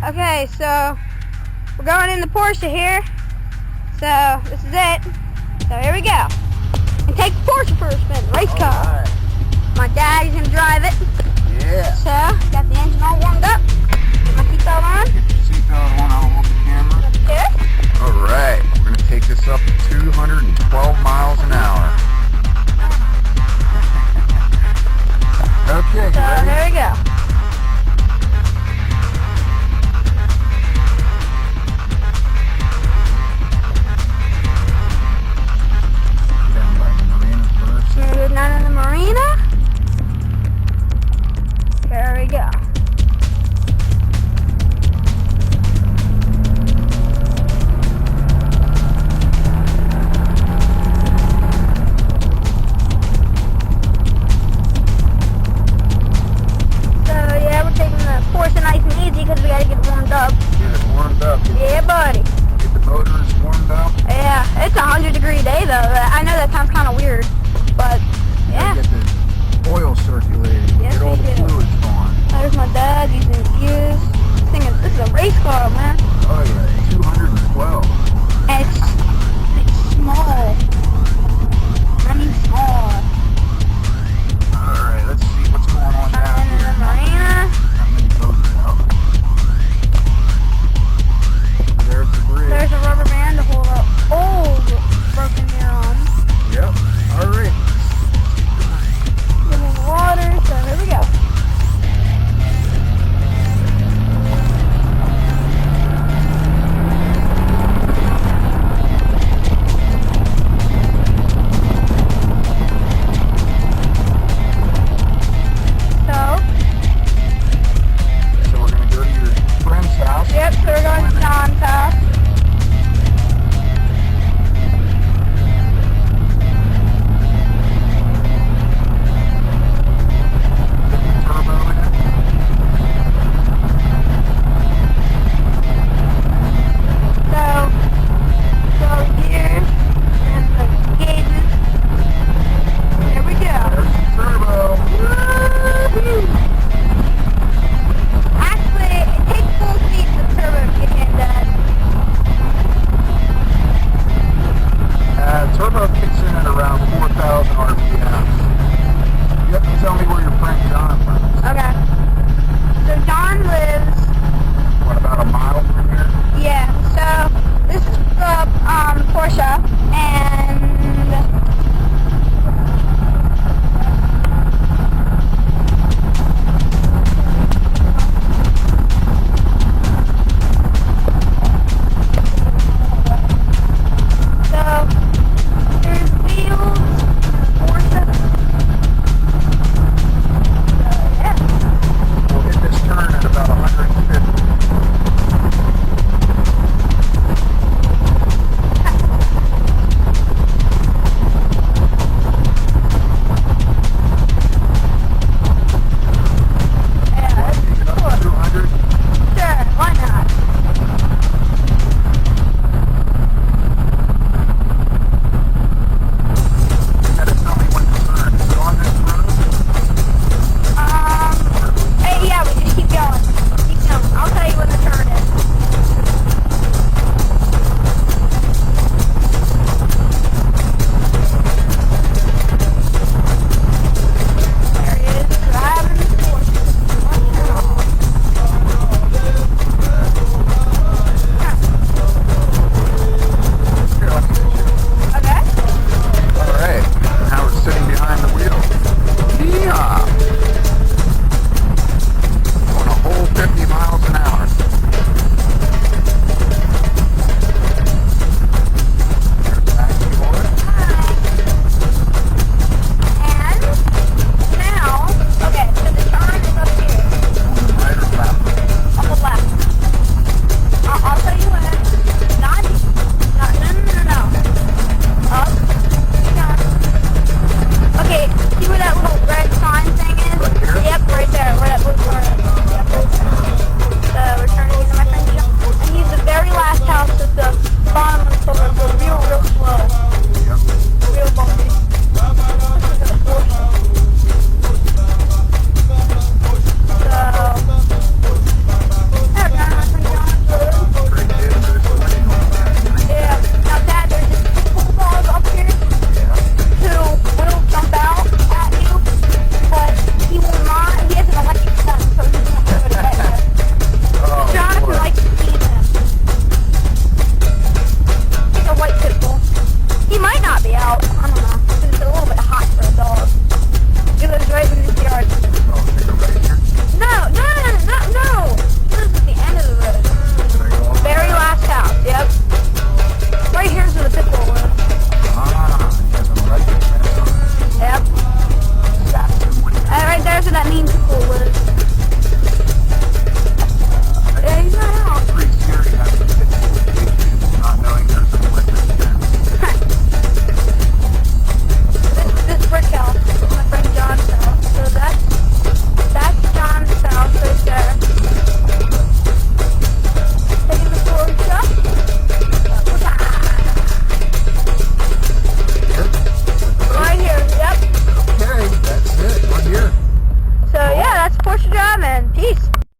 Okay, so we're going in the Porsche here. So this is it. So here we go. And take the Porsche for a spin. Race car. Right. My daddy's gonna drive it. Yeah. So got the engine all warmed up. Get my seatbelt on. Get your seatbelt on. I'll hold the camera. Okay. All right. We're gonna take this up to 212 miles an hour. Okay. So ready? here we go. Down by the marina first. We're gonna go down in the marina. There we go. So yeah, we're taking the Porsche nice and easy because we gotta get it warmed up. Get it warmed up. Yeah, buddy. Get the motors warmed up. Yeah, it's a 100-degree day though. I know that sounds kind of weird, but yeah. Get the oil circulating. Yes, Get all we the do. fluids going. There's my dad using the fuse. This is a race car, man. Oh yeah, 212. And it's small.